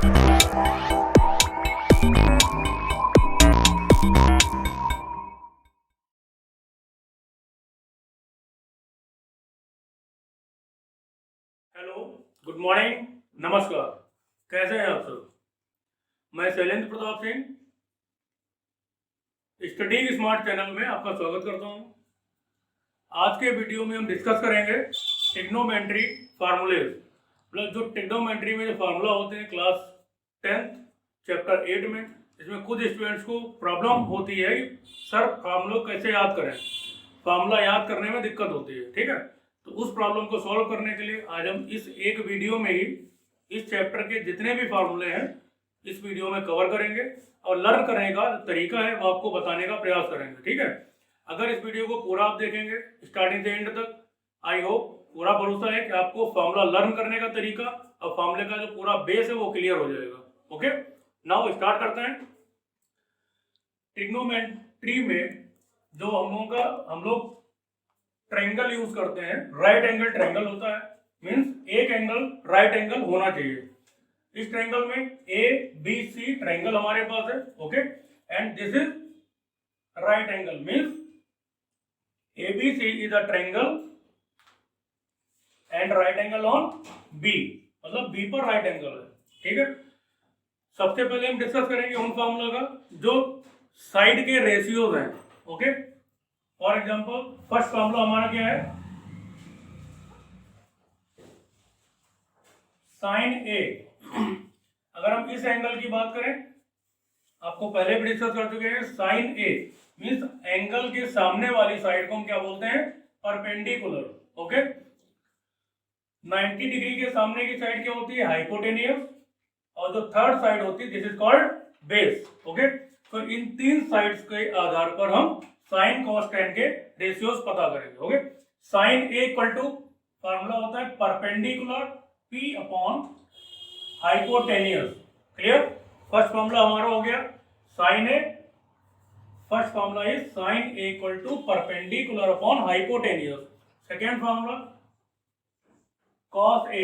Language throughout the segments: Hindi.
हेलो, गुड मॉर्निंग, नमस्कार। कैसे हैं आप सब? मैं Shailendra Pratap Singh study smart channel में आपका स्वागत करता हूं। आज के वीडियो में हम डिस्कस करेंगे ट्रिग्नोमेट्री फार्मूलेज। मतलब जो ट्रिग्नोमेट्री में जो फार्मूला होते हैं क्लास 10th चैप्टर 8 में, इसमें कुछ स्टूडेंट्स को प्रॉब्लम होती है कि सर फार्मूला कैसे याद करें, फार्मूला याद करने में दिक्कत होती है। ठीक है, तो उस प्रॉब्लम को सॉल्व करने के लिए आज हम इस एक वीडियो में ही इस चैप्टर के जितने भी फार्मूले हैं इस वीडियो में कवर करेंगे और लर्न करने का तरीका है वो आपको बताने का प्रयास करेंगे। ठीक है, अगर इस वीडियो को पूरा आप देखेंगे स्टार्टिंग से एंड तक, आई होप पूरा भरोसा है कि आपको फार्मूला लर्न करने का तरीका और फार्मूले का जो पूरा बेस है वो क्लियर हो जाएगा। ओके, नाउ स्टार्ट करते हैं। ट्रिग्नोमेट्री में जो हम लोग ट्रायंगल यूज करते हैं, राइट एंगल ट्रायंगल होता है। मींस एक एंगल राइट एंगल होना चाहिए। इस ट्रायंगल में ए बी सी ट्रायंगल हमारे पास है। Okay, and this is right angle. Means A B C is a triangle and right angle on B, मतलब बी पर राइट एंगल है। ठीक है, सबसे पहले हम डिस्कस करेंगे उन फार्मूला का जो साइड के रेशियोज हैं। Okay, for example first formula हमारा क्या है, साइन ए। अगर हम इस एंगल की बात करें, आपको पहले भी डिस्कस कर चुके हैं, साइन ए मींस एंगल के सामने वाली साइड को हम क्या बोलते हैं, परपेंडिकुलर। ओके, 90 डिग्री के सामने की साइड क्या होती है, हाइपोटेनियस, और जो थर्ड साइड होती है this is called base. Okay, तो इन तीन साइड्स के आधार पर हम साइन कॉस टेन के रेशियोज पता करेंगे। Okay, sine A equal to formula होता है perpendicular P upon hypotenuse. Clear, first formula हमारा हो गया sine A. First formula is sine A equal to perpendicular upon hypotenuse. Second formula cos A,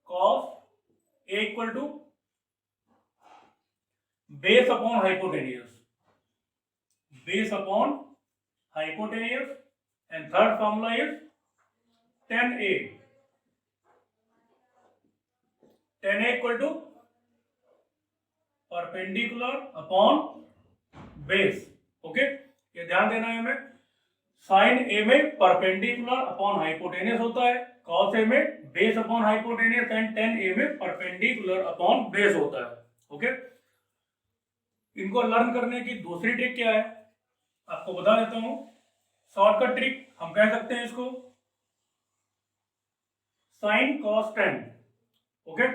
cos A equal to base upon hypotenuse, base upon hypotenuse. And third formula is tan A, tan A equal to perpendicular upon base. Okay, ये ध्यान देना है हमें, साइन ए में परपेंडिकुलर अपॉन हाइपोटेनियस होता है, कॉस ए में base upon hypotenuse, and tan A में परपेंडिकुलर अपॉन बेस होता है। ओके, इनको लर्न करने की दूसरी ट्रिक क्या है आपको बता देता हूं। शॉर्टकट ट्रिक हम कह सकते हैं इसको sign cos ten. Okay,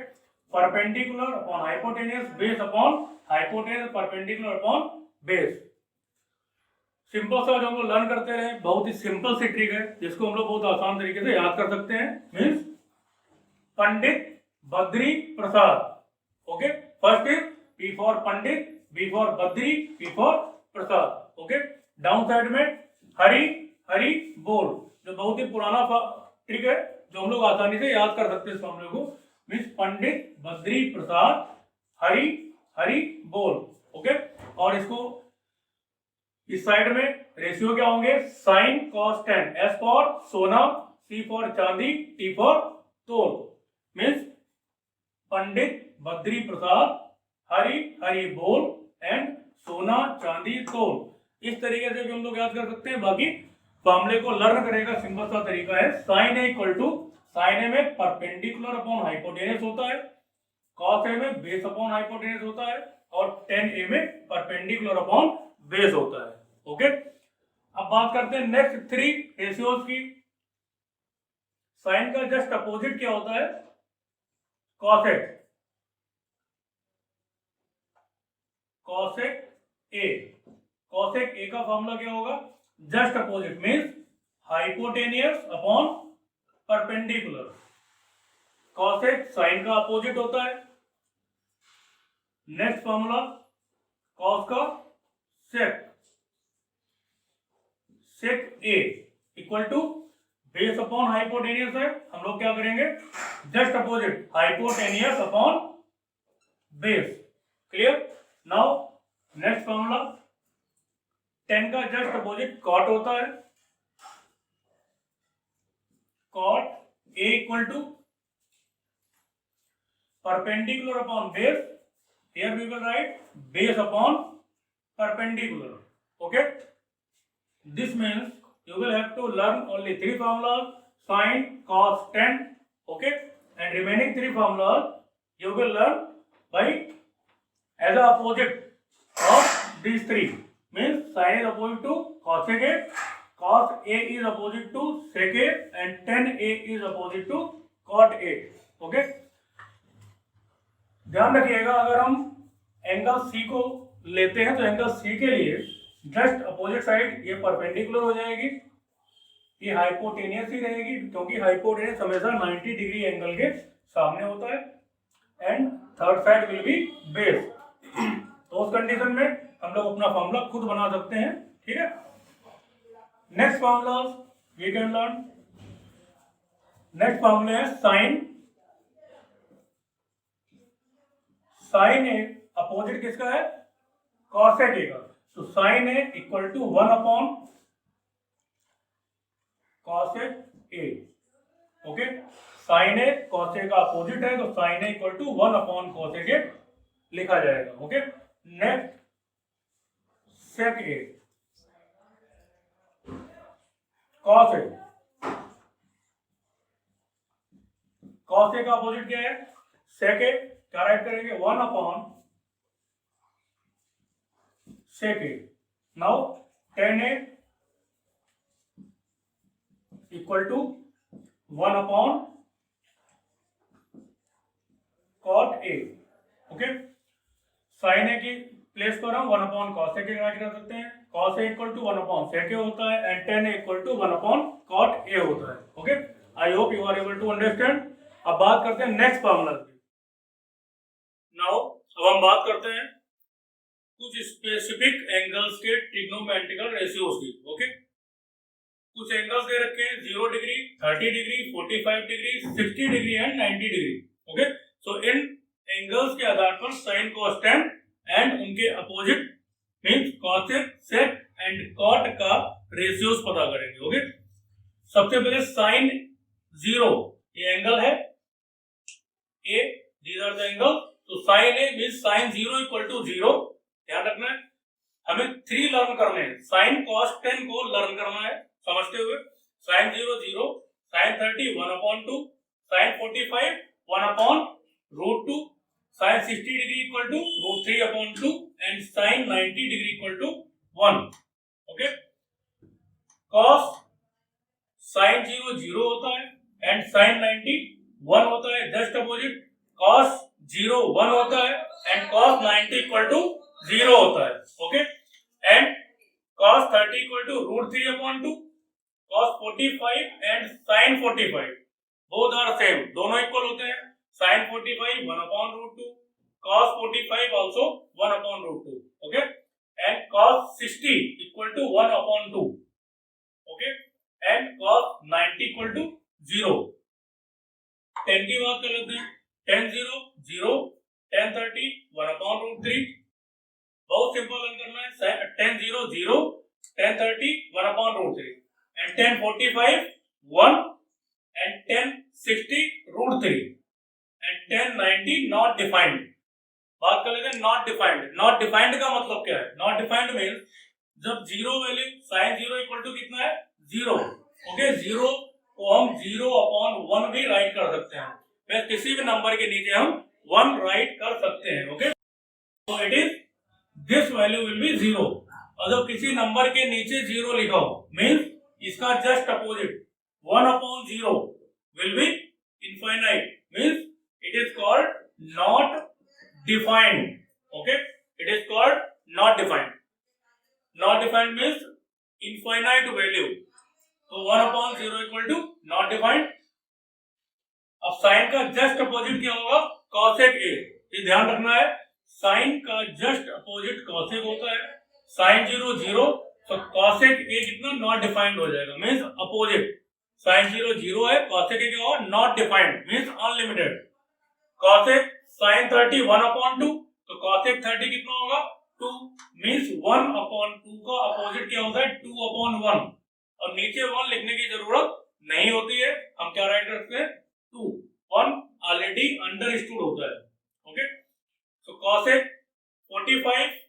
perpendicular upon hypotenuse, base upon hypotenuse, perpendicular upon base. Simple सा जो हम लोग लर्न करते रहे, बहुत ही सिंपल सी ट्रिक है जिसको हम लोग बहुत आसान तरीके से याद कर सकते हैं। Means Pandit Badri Prasad. Okay, first is P for Pandit, B for Badri, P for Prasad. Okay, down side में हरि हरि बोल, जो बहुत ही पुराना ट्रिक है जो हम लोग आसानी से याद कर सकते हैं इस मामले को। मीन्स पंडित बद्री प्रसाद हरि हरि बोल। ओके, और इसको इस साइड में रेशियो क्या होंगे, sign cos ten, S for सोना, सी फॉर चांदी, टी फॉर तोल। मीन्स पंडित बद्री प्रसाद हरि हरि बोल एंड सोना चांदी तोल। इस तरीके से भी हम लोग याद कर सकते हैं। बाकी फार्मूले को लर्न करेगा सिंपल सा तरीका है, sine A equal to, sine A में परपेंडिकुलर अपॉन हाइपोटेनियस होता है, कॉस ए में बेस अपॉन हाइपोटेनियस होता है, और टेन ए में परपेंडिकुलर अपॉन बेस होता है। ओके, अब बात करते हैं नेक्स्ट थ्री रेशियोज की। साइन का जस्ट अपोजिट क्या होता है, cosec, cosec A. Cosec A का फॉर्मूला क्या होगा, just opposite means hypotenuse upon perpendicular. Cosec sine का अपोजिट होता है। नेक्स्ट फॉर्मूला कॉस का sec, sec A equal to base upon hypotenuse है, हम लोग क्या करेंगे, just opposite hypotenuse upon base. Clear? Now next formula, tan का जस्ट अपोजिट कॉट होता है, cot A equal to perpendicular upon base, here we will write base upon perpendicular. Okay, this means you will have to learn only three formulas: sine, cos, tan. Okay, and remaining three formulas you will learn by as a opposite of these three. Means sine is opposite to cosec A, cos A is opposite to sec A, and tan A is opposite to cot A. Okay, ध्यान रखिएगा, अगर हम एंगल C को लेते हैं तो एंगल सी के लिए जस्ट अपोजिट साइड ये परपेंडिकुलर हो जाएगी, ये हाइपोटेनियस ही रहेगी, क्योंकि हाइपोटेनियस हमेशा 90 डिग्री एंगल के सामने होता है, and third side will be base. तो उस कंडीशन में हम लोग अपना फॉर्मूला खुद बना सकते हैं। ठीक है, next formula we can learn, next formula है साइन। साइन ए अपोजिट किसका है, कॉसेक ए का, तो sine A equal to 1 upon cosec A. Okay, sine A cosec का अपोजिट है, तो sine A equal to 1 upon cosec A लिखा जाएगा। Okay, next sec A, cos A, cos A का अपोजिट क्या है, सेक ए, क्या राइट करेंगे 1 upon sec A. Now tan A equal to 1 upon cot A. Okay, sin A की प्लेस पर हम 1 upon cos A के राइट कर सकते हैं, cos A equal to 1 upon sec A होता है, and tan A equal to 1 upon cot A होता है। Okay, I hope you are able to understand. अब बात करते हैं नेक्स्ट फॉर्मूला की। नाउ अब हम बात करते हैं कुछ स्पेसिफिक एंगल्स के ट्रिग्नोमेट्रिकल रेशियोज की। ओके, कुछ एंगल्स दे रखे हैं 0 degree, 30 degree, 45 degree, 60 degree and 90 degree. Okay, so इन एंगल्स के आधार पर साइन, कॉस, टैन एंड उनके opposite means cosec, sec and cot का रेशियोज पता करेंगे। ओके, सबसे पहले साइन 0, ये एंगल है A, these are the angle. तो sine A means sine 0 equal to 0। ध्यान रखना है, हमें 3 लर्न करने हैं, साइन, कॉस, टेन को लर्न करना है समझते हुए। Sine 0 0, sine 30 1 upon 2, sine 45 1 upon root 2, sine 60 degree equal to root 3 upon 2 and sine 90 degree equal to 1। Okay, cos sine 0 0 होता है एंड साइन 90 1 होता है, जस्ट अपोजिट कॉस 0 1 होता है एंड कॉस 90 इक्वल टू 0 होता है। Okay, and cos 30 equal to root 3 upon 2, cos 45 and sin 45 both are same, दोनों इक्वल होते हैं। sin 45 1 upon root 2, cos 45 also 1 upon root 2। Okay, and cos 60 equal to 1 upon 2। Okay, and cos 90 equal to 0। tan की बात कर लेते हैं, tan 0 0, tan 30 1 अपॉन रूट 3। बहुत सिंपल लर्न करना है, tan 0 0, tan 30 1 upon root 3 and tan 45 1 and tan 60 root 3 and tan 90 not defined. बात कर लेते हैं नॉट डिफाइंड। नॉट डिफाइंड का मतलब क्या है, नॉट डिफाइंड मींस जब 0 वैल्यू sin 0 इक्वल टू कितना है 0। ओके, 0 को हम 0 अपॉन 1 भी राइट कर सकते हैं, फिर किसी भी नंबर के नीचे हम 1 राइट कर सकते हैं। ओके, तो it is this value will be 0। अगर किसी नंबर के नीचे 0 लिखा हो मींस इसका just opposite 1 upon 0 will be infinite, means it is called not defined. Okay, it is called not defined. Not defined means infinite value, तो 1 upon 0 equal to not defined. अब साइन का जस्ट अपोजिट क्या होगा, कॉसेक ए। ये ध्यान रखना है, साइन का जस्ट अपोजिट कॉसेक होता है। साइन 0 0, तो कॉसेक ए कितना नॉट डिफाइंड हो जाएगा, मींस अपोजिट। साइन 0 0 है, कॉसेक क्या होगा not defined means unlimited. Cosec sine 30 1/2, तो कॉसेक 30 कितना होगा 2 मींस 1/2 का अपोजिट क्या होता है 2/1, और नीचे 1 लिखने की जरूरत नहीं होती है, हम क्या राइट करते हैं 2, 1 ऑलरेडी अंडरस्टूड होता है। Okay, so cosec 45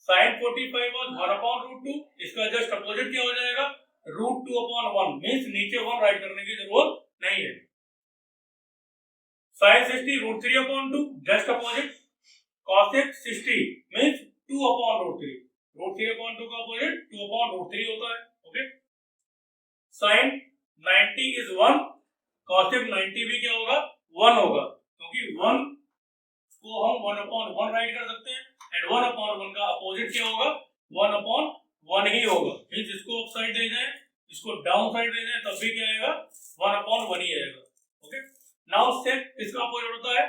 sine 45 was 1/√2, इसका जस्ट अपोजिट क्या हो जाएगा √2/1 मींस नीचे 1 राइट करने की जरूरत नहीं है। Sine 60 √3/2 just opposite, cosec 60 means 2/√3, √3/2 का अपोजिट 2/√3 होता है। ओके, साइन 90 इज 1, कॉसेक 90 भी क्या होगा 1 होगा, क्योंकि 1 को हम 1/1 राइट कर सकते हैं, एंड 1/1 का अपोजिट क्या होगा 1/1 ही होगा। मींस इसको अप साइड ले जाए, इसको डाउन साइड ले जाए, तब भी क्या आएगा 1/1 ही आएगा। ओके, नाउ सेक किसका अपोजिट होता है,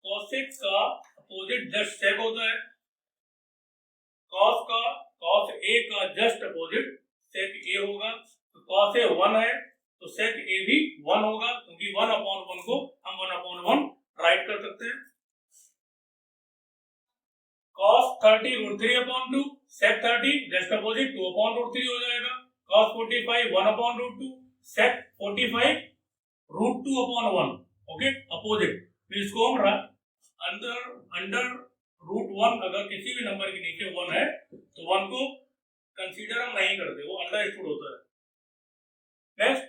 कॉसेक का अपोजिट जस्ट सेक होता है। कॉस ए का जस्ट अपोजिट सेक ए होगा, तो कॉस ए 1 है तो सेक ए भी 1 होगा, क्योंकि 1/1 को हम 1/1 राइट कर सकते हैं। cos 30 √3/2, sec 30 जस्ट अपोजिट 2/√3 हो जाएगा। cos 45 1/√2, sec 45 √2/1। ओके, अपोजिट, तो इसको हम अंडर √1, अगर किसी भी नंबर के नीचे 1 है तो 1 को कंसीडर हम नहीं करते, वो अंडरस्टूड होता है। नेक्स्ट,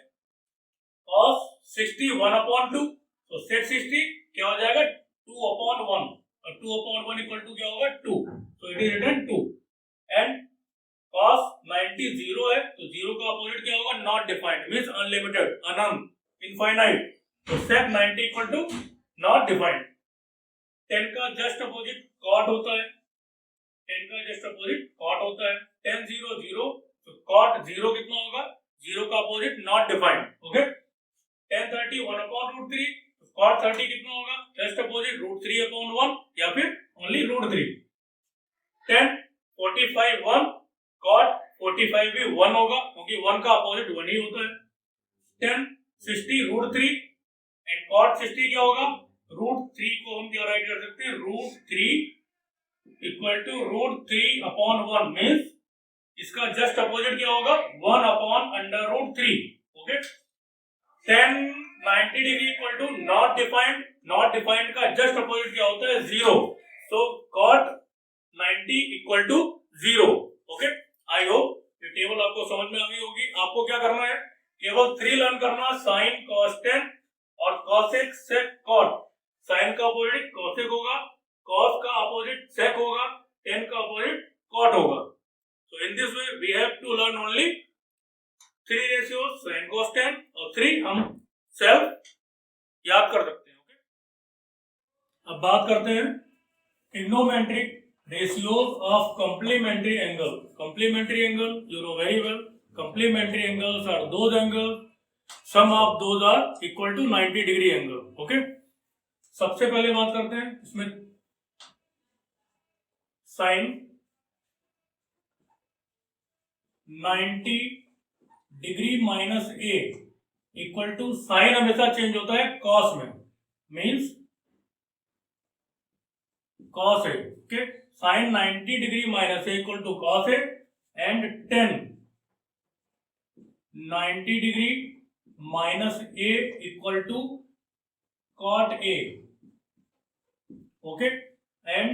cos 60 1/2, तो sec 60 क्या हो जाएगा 2/1, और 2/1 इक्वल टू क्या होगा 2, so it is written 2, and cos 90 0 है, तो 0 का अपोजिट क्या होगा नॉट डिफाइंड मींस अनलिमिटेड, अनंत, इनफाइनाइट, तो sec 90 equal to not defined. 10 का जस्ट अपोजिट cot होता है, 10 का जस्ट अपोजिट cot होता है, 10 0 0, तो cot 0 कितना होगा 0 का opposite not defined. Okay, 10 30 1/√3, cot 30 कितना होगा जस्ट अपोजिट √3/1 या फिर ओनली √3। 10 45 1, cot 45 भी 1 होगा, क्योंकि 1 का अपोजिट 1 ही होता है। 10 60 √3, एंड cot 60 क्या होगा √3 को हम क्या राइट कर सकते हैं √3 इक्वल टू √3/1 मींस इसका जस्ट अपोजिट क्या होगा 1/√3। Okay, 10 90 degree equal to not defined, not defined का जस्ट अपोजिट क्या होता है 0, so cot 90 equal to 0। Okay, I hope ये टेबल आपको समझ में आ गई होगी। आपको क्या करना है, केवल 3 लर्न करना, साइन cos 10 और cosec sec cot। साइन का अपोजिट cosec होगा, cos का अपोजिट sec होगा, 10 का अपोजिट cot होगा। So in this way we have to learn only 3 ratios, sine cos 10 और 3 हम सेल्फ याद कर सकते हैं। ओके, अब बात करते हैं trigonometric ratios of complementary angle. Complementary angle you know very well, complementary angles are those angles sum of those are equal to 90 degree angle. Okay, सबसे पहले बात करते हैं इसमें sine 90 degree minus A equal to, sine हमेशा चेंज होता है कॉस में, means cos A. Okay, sine 90 degree minus A equal to cos A, and 10 90 degree minus A equal to cot A. Okay, and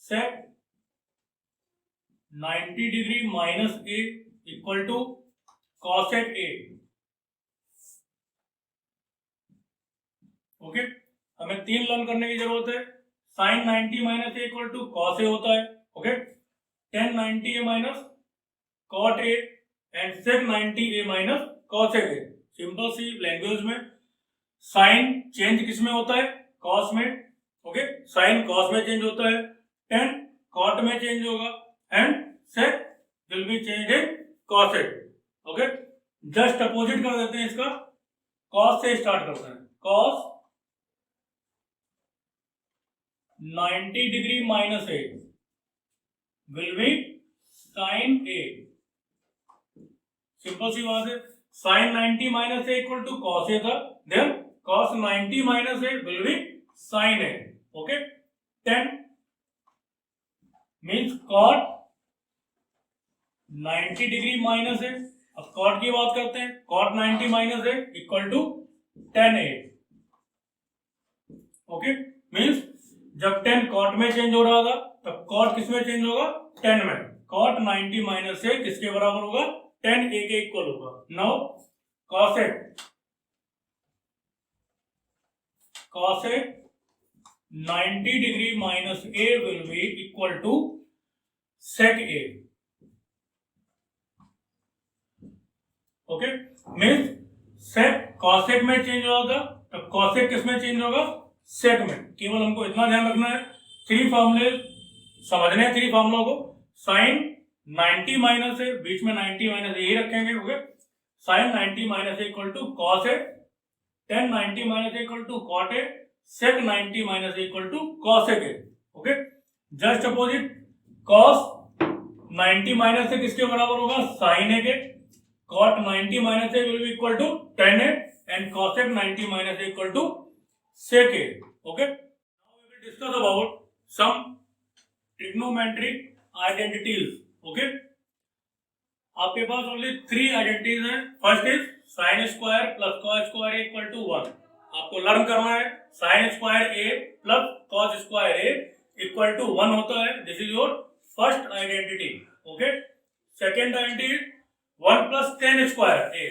sec 90 degree minus A equal to cosec A। Okay, हमें 3 लर्न करने की जरूरत है। Sine 90 minus A equal to cos A होता है। Okay, 10 90 A minus cot A, and sec 90 A minus cosec A. Simple सी लैंग्वेज में साइन चेंज किस में होता है कॉस में। ओके, साइन कॉस में चेंज होता है, 10 कॉट में चेंज होगा, and sec will be change in cosec. Okay, just opposite कर देते हैं इसका, कॉस से स्टार्ट करते हैं। Cos 90 degree minus A will be sine A. Simple सी बात है, sine 90 minus A equal to cos A था, then cos 90 minus A will be sine A, okay. 10 means cot 90 degree minus A. अब cot की बात करते हैं, cot 90 minus A equal to 10 A, okay. Means जब 10 cot में चेंज हो रहा था तब cot किस में चेंज होगा, 10 में। cot 90 माइनस ए किसके बराबर होगा, 10 ए के इक्वल होगा। Now cosec 90 degree minus A will be equal to sec a, okay. Means sec cosec में चेंज हो रहा था तब cosec किस में चेंज होगा, sec में। केवल हमको इतना ध्यान रखना है, 3 फॉर्मूले समझने हैं, 3 फॉर्मूलों को। साइन 90 माइनस ए, बीच में 90 माइनस यही रखेंगे, okay. Sine 90 minus A equal to cos A, 10 90 minus A equal to cot A, sec 90 minus A equal to cosec A, okay. Just opposite, cos 90 minus A किसके बराबर होगा, साइन ए के। Cot 90 minus A will be equal to tan A and cosec 90 minus A equal to sec A, okay. Now we will discuss about some trigonometric identities, okay. आपके पास ओनली 3 आइडेंटिटीज हैं। First is sine square plus cos square equal to 1। आपको लर्न करना है, sine square A plus cos square A equal to 1 होता है। This is your first identity, okay. Second identity 1 plus tan square A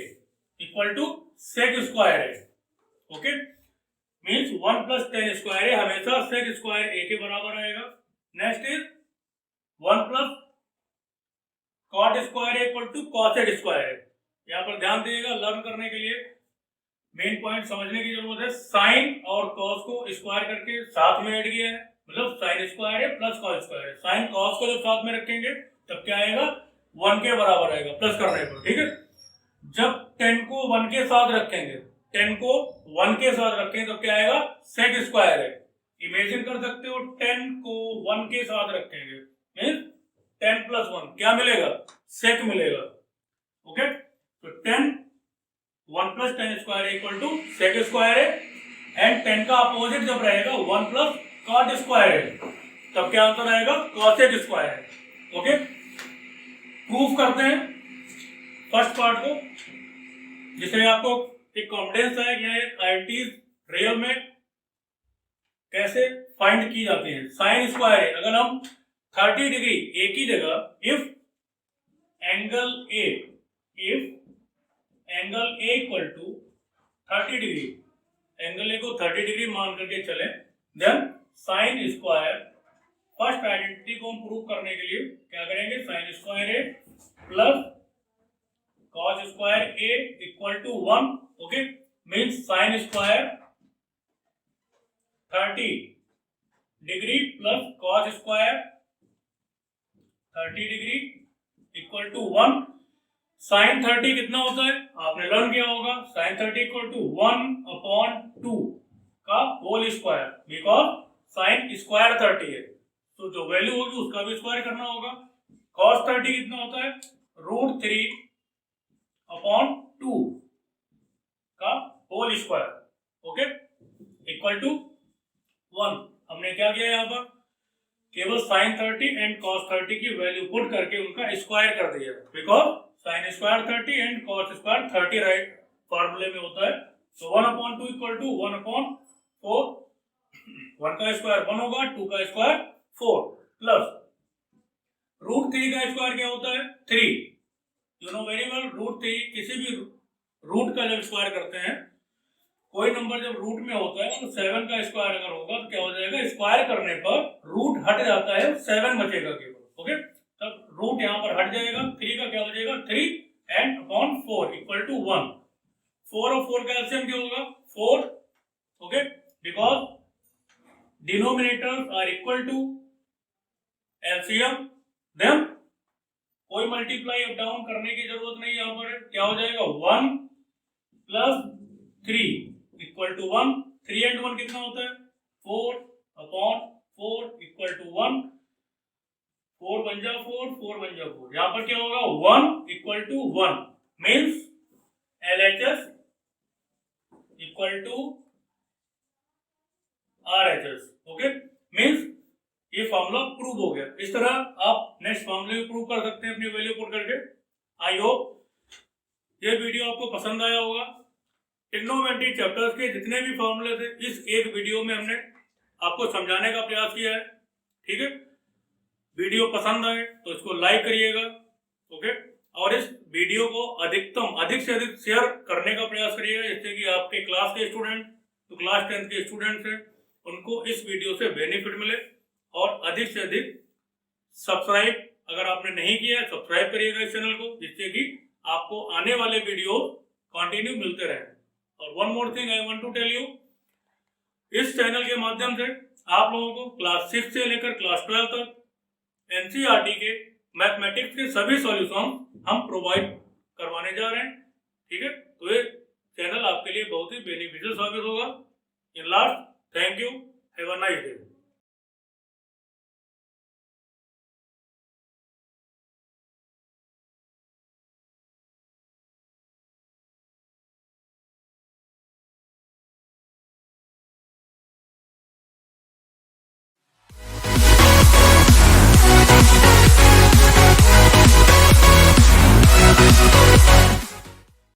equal to sec square A, okay. Means 1 plus tan square A हमेशा सेक स्क्वायर ए के बराबर आएगा। Next is 1 plus cot square equal to cosec square है। यहाँ पर ध्यान दीजिएगा, लर्न करने के लिए मेन पॉइंट समझने की जरूरत है। साइन और कॉस को स्क्वायर करके साथ में ऐड किया है, मतलब साइन स्क्वायर है प्लस कॉस स्क्वायर है। साइन कॉस को जब साथ में रखेंगे तब क्या आएगा, 1 के बराबर आएगा प्लस करने पर, ठीक है। जब 10 को 1 के साथ रखेंगे, 10 को 1 के साथ रखें तो क्या आएगा, सेक स्क्वायर है। इमेजिन कर सकते हो 10 को 1 के साथ रखेंगे, मीन्स 10 प्लस 1 क्या मिलेगा, सेक मिलेगा, ओके। तो 10 1 plus tan square equal to sec square है एंड 10 का अपोजिट जब रहेगा 1 प्लस कॉट स्क्वायर है तब क्या आंसर आएगा, कॉसेक स्क्वायर है, ओके। प्रूफ करते हैं फर्स्ट पार्ट को, जिससे आपको एक कॉन्फिडेंस है कि ये आइडेंटिटीज रियल में कैसे फाइंड की जाती है। साइन स्क्वायर है, अगर हम 30 डिग्री ए की जगह if angle A equal to 30 degree, angle A को 30 डिग्री मान करके चले, then sine square, first identity को हम प्रूव करने के लिए क्या करेंगे, sine square A plus cos square A equal to 1, okay. Means sine square 30 degree plus cos square 30 degree equal to 1। Sine 30 कितना होता है, आपने लर्न किया होगा, साइन 30 इक्वल टू 1/2 का whole square, because sine square 30 है तो जो वैल्यू होगी उसका भी स्क्वायर करना होगा। कॉस 30 कितना होता है, √3/2 का whole square, okay, equal to 1। हमने क्या किया यहाँ पर, केवल साइन 30 एंड कॉस 30 की वैल्यू पुट करके उनका स्क्वायर कर दिया, because sine square 30 and cos square 30 right फॉर्मूले में होता है। तो 1/2 इक्वल टू 1/4, 1 का स्क्वायर 1 होगा, 2 का स्क्वायर 4 प्लस √3 का स्क्वायर क्या होता है, 3। यू नो वेरी वेल, √3 किसी भी रूट का जब स्क्वायर करते हैं, कोई नंबर जब रूट में होता है तो 7 का स्क्वायर अगर होगा तो क्या हो जाएगा, स्क्वायर करने पर रूट हट जाता है, 7 बचेगा केवल, ओके। तब रूट यहाँ पर हट जाएगा, 3 का क्या बचेगा, 3 एंड अपॉन 4 इक्वल टू 1। 4 और 4 का एलसीएम क्या होगा, 4, okay, because denominators are equal to LCM, then कोई मल्टीप्लाई अप डाउन करने की जरूरत नहीं, यहाँ पर क्या हो जाएगा, 1 प्लस 3 इक्वल टू 1। 3 एंड 1 कितना होता है, 4/4 इक्वल टू 1। 4 बन जा 4, 4 बन जा 4, यहाँ पर क्या होगा, 1 equal to 1, means LHS equal to RHS। Okay, means ये फॉर्मूला प्रूव हो गया। इस तरह आप नेक्स्ट फॉर्मूले भी प्रूव कर सकते हैं अपनी वैल्यू पुट करके। आई होप ये वीडियो आपको पसंद आया होगा। ट्रिग्नोमेट्री चैप्टर्स के जितने भी फॉर्मूले थे इस एक वीडियो में हमने आपको समझाने का प्रयास किया है। ठीक है, वीडियो पसंद आए तो इसको लाइक करिएगा। ओके, और इस वीडियो को अधिक से अधिक शेयर करने का प्रयास करिएगा, जिससे कि आपके क्लास के स्टूडेंट, तो क्लास 10 के स्टूडेंट्स हैं, उनको इस वीडियो से बेनिफिट मिले। और अधिक से अधिक सब्सक्राइब, अगर आपने नहीं किया है सब्सक्राइब करिएगा इस चैनल को, जिससे कि आपको आने वाले वीडियो कंटिन्यू मिलते रहे। और one more thing I want to tell you, इस चैनल के माध्यम से आप लोगों को क्लास 6 से लेकर क्लास 12 तक NCERT के मैथमेटिक्स के सभी सॉल्यूशन हम प्रोवाइड करवाने जा रहे हैं। ठीक है, तो ये चैनल आपके लिए बहुत ही बेनिफिशियल साबित होगा। In last, thank you, have a nice day.